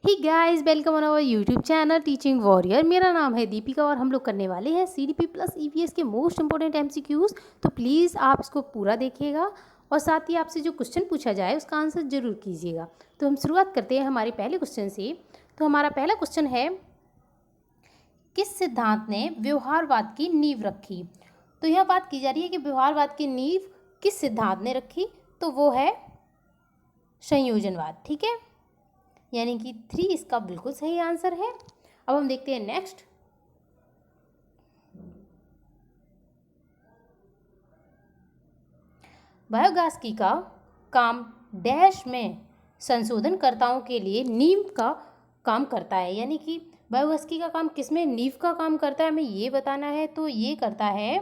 Hey guys, welcome on our YouTube channel teaching warrior. मेरा नाम है दीपिका और हम लोग करने वाले हैं सीडीपी प्लस ईवीएस के मोस्ट इंपॉर्टेंट एमसीक्यूज। तो प्लीज़ आप इसको पूरा देखिएगा और साथ ही आपसे जो क्वेश्चन पूछा जाए उसका आंसर जरूर कीजिएगा। तो हम शुरुआत करते हैं हमारे पहले क्वेश्चन से। तो हमारा पहला क्वेश्चन है, किस सिद्धांत ने व्यवहारवाद की नींव रखी? तो यह बात की जा रही है कि व्यवहारवाद की नींव किस सिद्धांत ने रखी, तो वो है संयोजनवाद। ठीक है, यानी कि 3 इसका बिल्कुल सही आंसर है। अब हम देखते हैं नेक्स्ट। बायोगैस का काम डैश में संशोधनकर्ताओं के लिए नींव का काम करता है, यानी कि बायोगैस का काम किसमें नींव का काम करता है हमें ये बताना है। तो ये करता है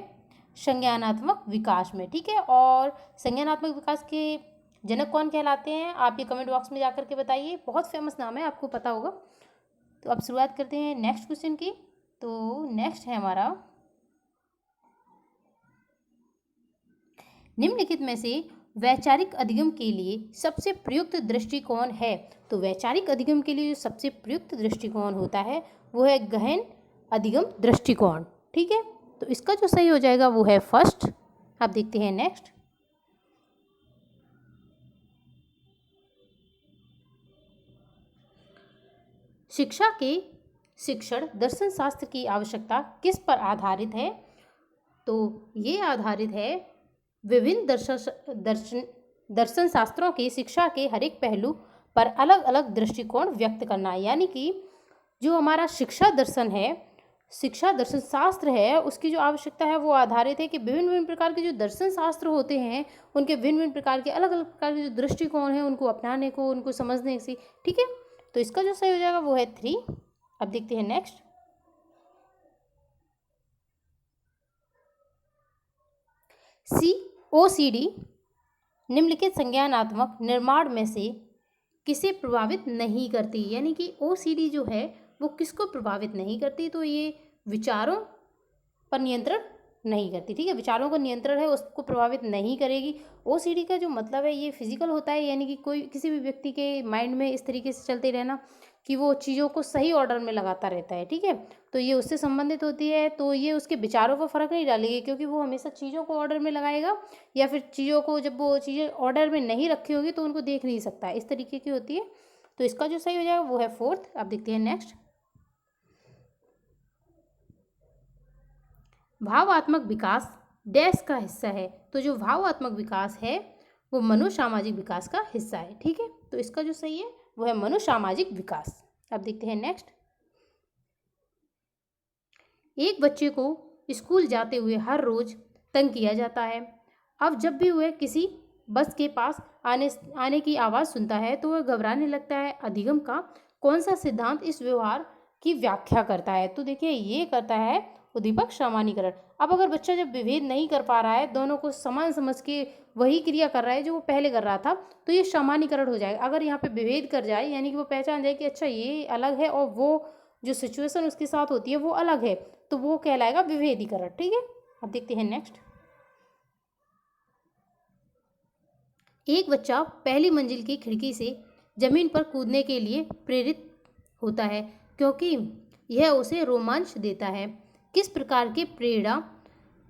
संज्ञानात्मक विकास में। ठीक है, और संज्ञानात्मक विकास के जनक कौन कहलाते हैं आप ये कमेंट बॉक्स में जाकर के बताइए। बहुत फेमस नाम है, आपको पता होगा। तो अब शुरुआत करते हैं नेक्स्ट क्वेश्चन की। तो नेक्स्ट है हमारा, निम्नलिखित में से वैचारिक अधिगम के लिए सबसे प्रयुक्त दृष्टिकोण है। तो वैचारिक अधिगम के लिए जो सबसे प्रयुक्त दृष्टिकोण होता है वो है गहन अधिगम दृष्टिकोण। ठीक है, तो इसका जो सही हो जाएगा वो है फर्स्ट। अब देखते हैं नेक्स्ट। शिक्षा के शिक्षण दर्शन शास्त्र की आवश्यकता किस पर आधारित है? तो ये आधारित है विभिन्न दर्शन शास्त्रों की शिक्षा के हर एक पहलू पर अलग अलग दृष्टिकोण व्यक्त करना। यानी कि जो हमारा शिक्षा दर्शन है, शिक्षा दर्शन शास्त्र है, उसकी जो आवश्यकता है वो आधारित है कि विभिन्न विभिन्न प्रकार के जो दर्शन शास्त्र होते हैं उनके भिन्न भिन्न प्रकार के अलग अलग प्रकार के जो दृष्टिकोण हैं उनको अपनाने को, उनको समझने से। ठीक है, तो इसका जो सही हो जाएगा वो है 3। अब देखते हैं नेक्स्ट। OCD निम्नलिखित संज्ञानात्मक निर्माण में से किसे प्रभावित नहीं करती? यानी कि OCD जो है वो किसको प्रभावित नहीं करती? तो ये विचारों पर नियंत्रण नहीं करती। ठीक है, विचारों का नियंत्रण है उसको प्रभावित नहीं करेगी। OCD का जो मतलब है ये फिजिकल होता है, यानी कि कोई किसी भी व्यक्ति के माइंड में इस तरीके से चलते रहना कि वो चीज़ों को सही ऑर्डर में लगाता रहता है। ठीक है, तो ये उससे संबंधित होती है। तो ये उसके विचारों पर फर्क नहीं डालेगी, क्योंकि वो हमेशा चीज़ों को ऑर्डर में लगाएगा, या फिर चीज़ों को जब वो चीज़ें ऑर्डर में नहीं रखी होगी तो उनको देख नहीं सकता, इस तरीके की होती है। तो इसका जो सही हो जाएगा वो है 4th। अब देखते हैं नेक्स्ट। भावात्मक विकास डैश का हिस्सा है? तो जो भावात्मक विकास है वो मनोसामाजिक विकास का हिस्सा है। ठीक है, तो इसका जो सही है वो है मनोसामाजिक विकास। अब देखते हैं नेक्स्ट। एक बच्चे को स्कूल जाते हुए हर रोज तंग किया जाता है। अब जब भी वह किसी बस के पास आने की आवाज़ सुनता है तो वह घबराने लगता है। अधिगम का कौन सा सिद्धांत इस व्यवहार की व्याख्या करता है? तो देखिए ये करता है उद्दीपक सामान्यीकरण। अब अगर बच्चा जब विभेद नहीं कर पा रहा है, दोनों को समान समझ के वही क्रिया कर रहा है जो वो पहले कर रहा था, तो ये सामान्यीकरण हो जाएगा। अगर यहाँ पे विभेद कर जाए, यानी कि वो पहचान जाए कि अच्छा ये अलग है और वो जो सिचुएशन उसके साथ होती है वो अलग है, तो वो कहलाएगा विभेदीकरण। ठीक है, अब देखते हैं नेक्स्ट। एक बच्चा पहली मंजिल की खिड़की से जमीन पर कूदने के लिए प्रेरित होता है क्योंकि यह उसे रोमांच देता है। किस प्रकार के प्रेरणा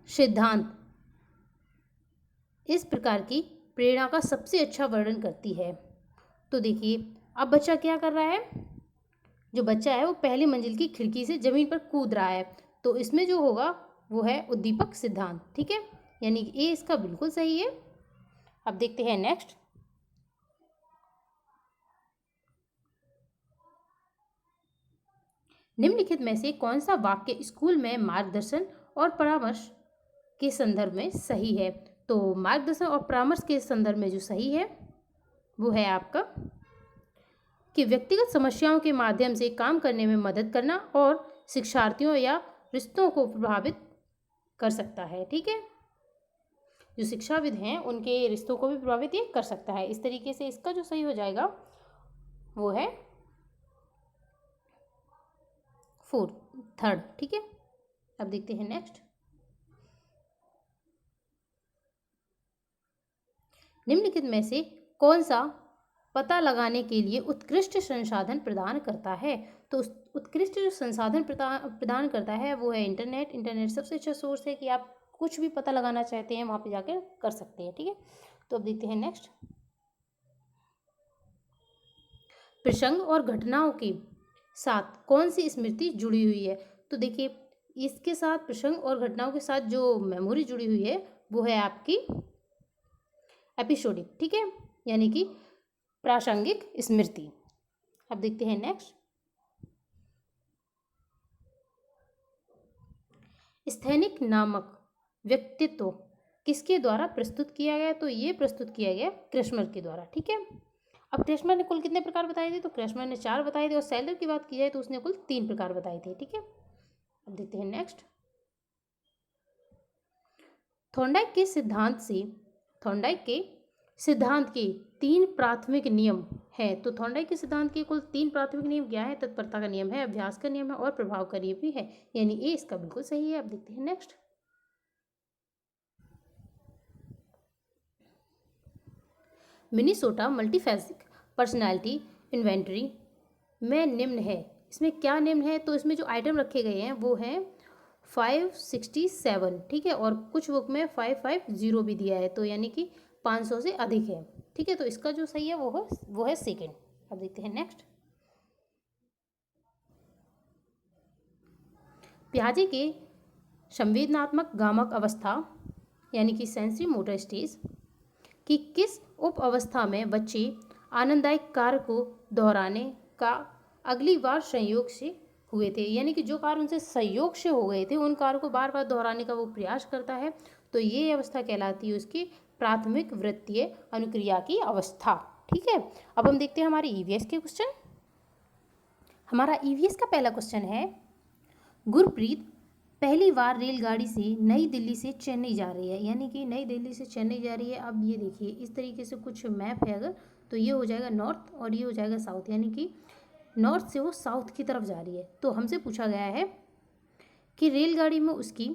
सिद्धांत इस प्रकार की प्रेरणा का सबसे अच्छा वर्णन करती है? तो देखिए अब बच्चा क्या कर रहा है, जो बच्चा है वो पहली मंजिल की खिड़की से जमीन पर कूद रहा है, तो इसमें जो होगा वो है उद्दीपक सिद्धांत। ठीक है, यानी कि ए इसका बिल्कुल सही है। अब देखते हैं नेक्स्ट। निम्नलिखित में से कौन सा वाक्य स्कूल में मार्गदर्शन और परामर्श के संदर्भ में सही है? तो मार्गदर्शन और परामर्श के संदर्भ में जो सही है वो है आपका कि व्यक्तिगत समस्याओं के माध्यम से काम करने में मदद करना और शिक्षार्थियों या रिश्तों को प्रभावित कर सकता है। ठीक है, जो शिक्षाविद हैं उनके रिश्तों को भी प्रभावित ये कर सकता है। इस तरीके से इसका जो सही हो जाएगा वो है 3rd। ठीक है, अब देखते हैं नेक्स्ट। निम्नलिखित में से कौन सा पता लगाने के लिए उत्कृष्ट संसाधन प्रदान करता है। तो उत्कृष्ट जो संसाधन प्रदान करता है वो है इंटरनेट। इंटरनेट सबसे अच्छा सोर्स है कि आप कुछ भी पता लगाना चाहते हैं वहाँ पे जाकर कर सकते हैं। ठीक है, तो अब देखते हैं नेक्स्ट। प्रसंग और घटनाओं के साथ कौन सी स्मृति जुड़ी हुई है? तो देखिए, इसके साथ प्रसंग और घटनाओं के साथ जो मेमोरी जुड़ी हुई है वो है आपकी एपिसोडिक। ठीक है, यानी कि प्रासंगिक स्मृति। अब देखते हैं नेक्स्ट। स्थैनिक नामक व्यक्तित्व किसके द्वारा प्रस्तुत किया गया? तो ये प्रस्तुत किया गया क्रेसमर के द्वारा। ठीक है, अब क्रेसमर ने कुल कितने प्रकार बताए थे? तो क्रेसमर ने 4 बताए थे, और सेलर की बात की जाए तो उसने कुल 3 प्रकार बताए थे। ठीक है, अब देखते हैं नेक्स्ट। थॉर्नडाइक के सिद्धांत के 3 प्राथमिक नियम है। तो थॉर्नडाइक के सिद्धांत के कुल 3 प्राथमिक नियम क्या है? तत्परता का नियम है, अभ्यास का नियम है और प्रभाव का नियम भी है, यानी ए इसका बिल्कुल सही है। अब देखते हैं नेक्स्ट। मिनीसोटा मल्टीफैसिक पर्सनालिटी इन्वेंटरी में निम्न है। इसमें क्या निम्न है? तो इसमें जो आइटम रखे गए हैं वो हैं 567। ठीक है, और कुछ बुक में 550 भी दिया है, तो यानी कि 500 से अधिक है। ठीक है, तो इसका जो सही है वो है सेकेंड। अब देखते हैं नेक्स्ट। पियाजे के संवेदनात्मक गामक अवस्था यानी कि सेंसरी मोटर स्टेज कि किस उप अवस्था में बच्चे आनंददायक कार्य को दोहराने का अगली बार संयोग से हुए थे, यानी कि जो कार्य उनसे संयोग से हो गए थे उन कार्यों को बार बार दोहराने का वो प्रयास करता है। तो ये अवस्था कहलाती है उसकी प्राथमिक वृत्तीय अनुक्रिया की अवस्था। ठीक है, अब हम देखते हैं हमारे ईवीएस के क्वेश्चन। हमारा ईवीएस का पहला क्वेश्चन है, गुरप्रीत पहली बार रेलगाड़ी से नई दिल्ली से चेन्नई जा रही है, यानी कि नई दिल्ली से चेन्नई जा रही है। अब ये देखिए इस तरीके से कुछ मैप है, अगर तो ये हो जाएगा नॉर्थ और ये हो जाएगा साउथ, यानी कि नॉर्थ से वो साउथ की तरफ जा रही है। तो हमसे पूछा गया है कि रेलगाड़ी में उसकी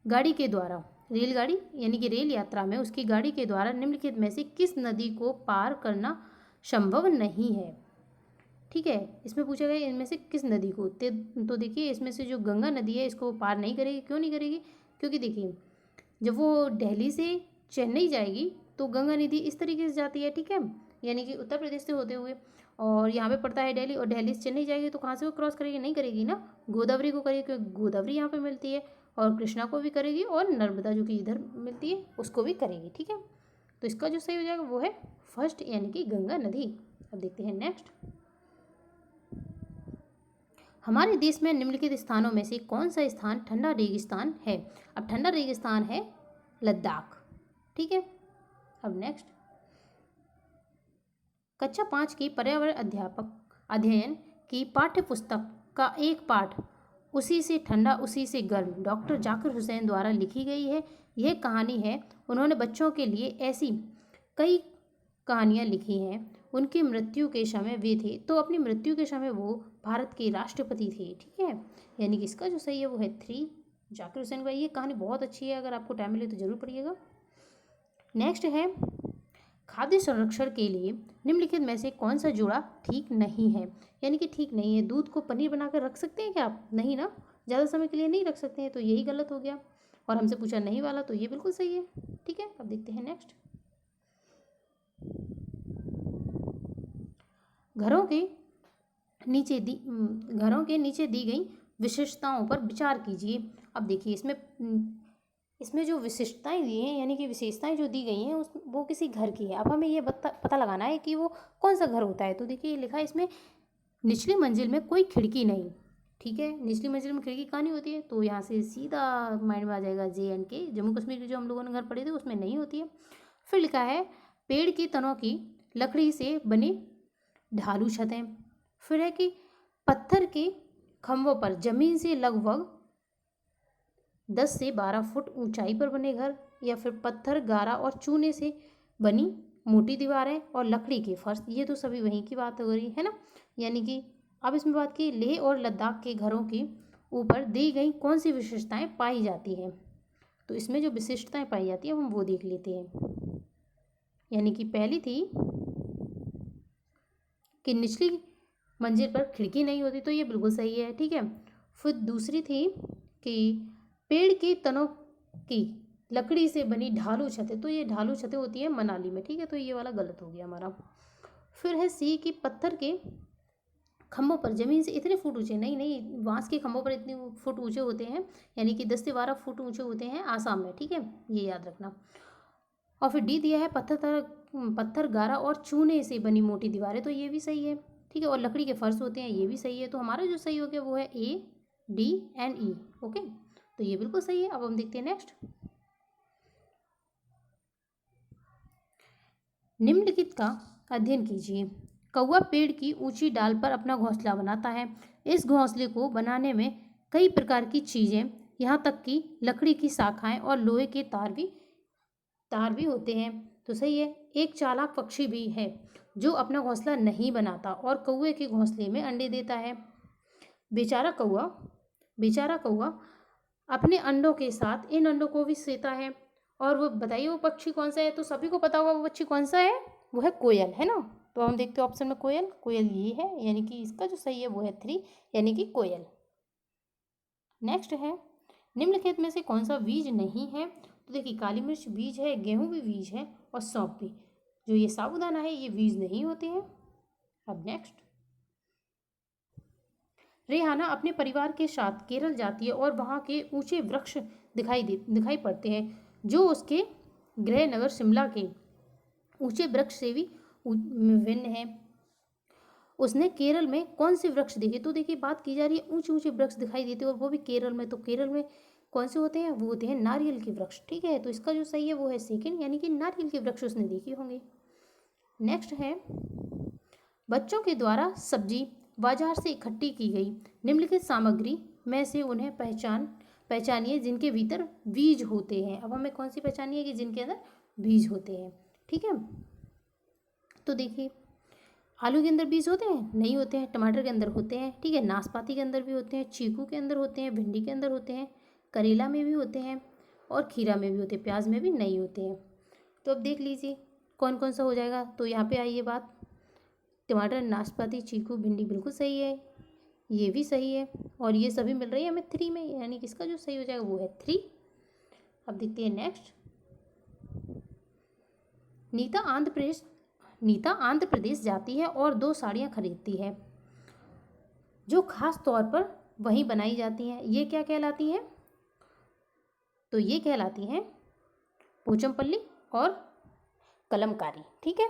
गाड़ी के द्वारा, रेलगाड़ी यानी कि रेल यात्रा में उसकी गाड़ी के द्वारा निम्नलिखित में से किस नदी को पार करना संभव नहीं है? ठीक है, इसमें पूछा गया इनमें से किस नदी को। तो देखिए इसमें से जो गंगा नदी है इसको पार नहीं करेगी। क्यों नहीं करेगी? क्योंकि देखिए जब वो दिल्ली से चेन्नई जाएगी तो गंगा नदी इस तरीके से जाती है। ठीक है, यानी कि उत्तर प्रदेश से होते हुए, और यहाँ पे पड़ता है दिल्ली, और दिल्ली से चेन्नई जाएगी तो कहाँ से वो क्रॉस करेगी? नहीं करेगी ना, गोदावरी को करेगी, क्योंकि गोदावरी यहाँ पे मिलती है, और कृष्णा को भी करेगी, और नर्मदा जो कि इधर मिलती है उसको भी करेगी। ठीक है, तो इसका जो सही हो जाएगा वो है फर्स्ट, यानी कि गंगा नदी। अब देखते हैं नेक्स्ट। हमारे देश में निम्नलिखित स्थानों में से कौन सा स्थान ठंडा रेगिस्तान है? अब ठंडा रेगिस्तान है लद्दाख। ठीक है, अब नेक्स्ट। कक्षा 5 की पर्यावरण अध्ययन की पाठ्य पुस्तक का एक पाठ उसी से ठंडा उसी से गर्म डॉक्टर जाकिर हुसैन द्वारा लिखी गई है। यह कहानी है, उन्होंने बच्चों के लिए ऐसी कई कहानियाँ लिखी हैं। उनकी मृत्यु के समय वे थे, तो अपनी मृत्यु के समय वो भारत के राष्ट्रपति थे। ठीक है, यानी कि इसका जो सही है वो है 3, जाकिर हुसैन भाई। ये कहानी बहुत अच्छी है, अगर आपको टाइम मिले तो जरूर पढ़िएगा। नेक्स्ट है, खाद्य संरक्षण के लिए निम्नलिखित में से कौन सा जोड़ा ठीक नहीं है? यानी कि ठीक नहीं है। दूध को पनीर बनाकर रख सकते हैं क्या आप? नहीं ना, ज़्यादा समय के लिए नहीं रख सकते हैं, तो यही गलत हो गया। और हमसे पूछा नहीं वाला, तो ये बिल्कुल सही है। ठीक है, अब देखते हैं नेक्स्ट। घरों के नीचे दी गई विशेषताओं पर विचार कीजिए। अब देखिए इसमें जो विशिष्टताएं दी हैं, यानी कि विशेषताएं जो दी गई हैं वो किसी घर की है। अब हमें ये पता लगाना है कि वो कौन सा घर होता है। तो देखिए लिखा है इसमें, निचली मंजिल में कोई खिड़की नहीं। ठीक है, निचली मंजिल में खिड़की कहाँ नहीं होती है? तो यहाँ से सीधा माइंड में आ जाएगा JNK, जम्मू कश्मीर के जो हम लोगों ने घर पढ़े थे उसमें नहीं होती है। फिर लिखा है, पेड़ की तनों की लकड़ी से बनी ढालू छतें। फिर है कि पत्थर के खंभों पर जमीन से लगभग 10 से 12 फुट ऊंचाई पर बने घर, या फिर पत्थर, गारा और चूने से बनी मोटी दीवारें और लकड़ी के फर्श। ये तो सभी वहीं की बात हो रही है ना। यानी कि अब इसमें बात की, लेह और लद्दाख के घरों के ऊपर दी गई कौन सी विशेषताएं पाई जाती हैं? तो इसमें जो विशिष्टताएं पाई जाती है हम वो देख लेते हैं। यानी कि पहली थी कि निचली मंजिल पर खिड़की नहीं होती, तो ये बिल्कुल सही है। ठीक है। फिर दूसरी थी कि पेड़ के तनों की लकड़ी से बनी ढालू छतें, तो ये ढालू छतें होती हैं मनाली में। ठीक है, तो ये वाला गलत हो गया हमारा। फिर है सी कि पत्थर के खंभों पर ज़मीन से इतने फुट ऊंचे, नहीं नहीं, बांस के खंभों पर इतने फुट ऊंचे होते हैं, यानी कि 10 से 12 फुट ऊंचे होते हैं आसाम में। ठीक है, ये याद रखना। और फिर डी दिया है पत्थर गारा और चूने से बनी मोटी दीवारें, तो ये भी सही है। ठीक है, और लकड़ी के फर्श होते हैं, ये भी सही है। तो हमारा जो सही हो गया वो है ए, डी एंड ई। ओके, तो ये बिल्कुल सही है। अब हम देखते हैं नेक्स्ट। निम्नलिखित का अध्ययन कीजिए। कौवा पेड़ की ऊंची डाल पर अपना घोंसला बनाता है। इस घोंसले को बनाने में कई प्रकार की चीज़ें, यहाँ तक कि लकड़ी की शाखाएं और लोहे के तार भी होते हैं। तो सही है। एक चालाक पक्षी भी है जो अपना घोंसला नहीं बनाता और कौवे के घोंसले में अंडे देता है। बेचारा कौवा अपने अंडों के साथ इन अंडों को भी सेता है। और वो बताइए वो पक्षी कौन सा है? तो सभी को पता होगा वो पक्षी कौन सा है, वो है कोयल, है ना। तो हम देखते हैं ऑप्शन में कोयल ये है, यानी कि इसका जो सही है वो है 3, यानी कि कोयल। नेक्स्ट है, निम्नलिखित में से कौन सा बीज नहीं है? तो देखिए काली मिर्च बीज है, गेहूं भी बीज है और सौंफ भी। जो ये साबूदाना है ये बीज नहीं होते हैं। अब नेक्स्ट, रेहाना अपने परिवार के साथ केरल जाती है और वहाँ के ऊंचे वृक्ष दिखाई पड़ते हैं जो उसके गृह नगर शिमला के ऊंचे वृक्ष से भी भिन्न है। उसने केरल में कौन से वृक्ष देखे? तो देखिए बात की जा रही है ऊंचे ऊंचे वृक्ष दिखाई देते हैं और वो भी केरल में। तो केरल में कौन से होते हैं? वो होते हैं नारियल के वृक्ष। ठीक है, तो इसका जो सही है वो है सेकंड, यानी कि नारियल के वृक्ष उसने देखे होंगे। नेक्स्ट है, बच्चों के द्वारा सब्जी बाजार से इकट्ठी की गई निम्नलिखित सामग्री में से उन्हें पहचानिए जिनके भीतर बीज होते हैं। अब हमें कौन सी पहचानी है कि जिनके अंदर बीज होते हैं। ठीक है, तो देखिए आलू के अंदर बीज होते हैं? नहीं होते हैं। टमाटर के अंदर होते हैं। ठीक है, नाशपाती के अंदर भी होते हैं, चीकू के अंदर होते हैं, भिंडी के अंदर होते हैं, करेला में भी होते हैं और खीरा में भी होते हैं, प्याज में भी नहीं होते हैं। तो अब देख लीजिए कौन कौन सा हो जाएगा। तो यहाँ पे आई ये बात, टमाटर, नाशपाती, चीकू, भिंडी बिल्कुल सही है, ये भी सही है और ये सभी मिल रही है हमें 3 में, यानी कि इसका जो सही हो जाएगा वो है 3। अब देखते हैं नेक्स्ट। नीता आंध्र प्रदेश जाती है और 2 साड़ियाँ खरीदती है जो खास तौर पर वहीं बनाई जाती हैं। ये क्या कहलाती हैं? तो ये कहलाती हैं पोचमपल्ली और कलमकारी। ठीक है,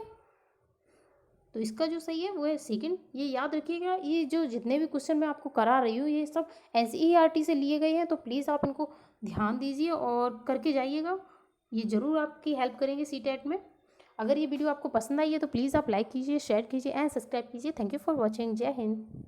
तो इसका जो सही है वो है सेकंड। ये याद रखिएगा, ये जो जितने भी क्वेश्चन मैं आपको करा रही हूँ ये सब NCERT से लिए गए हैं, तो प्लीज़ आप इनको ध्यान दीजिए और करके जाइएगा। ये ज़रूर आपकी हेल्प करेंगे CTET में। अगर ये वीडियो आपको पसंद आई है तो प्लीज़ आप लाइक कीजिए, शेयर कीजिए एंड सब्सक्राइब कीजिए। Thank you for watching. जय हिंद।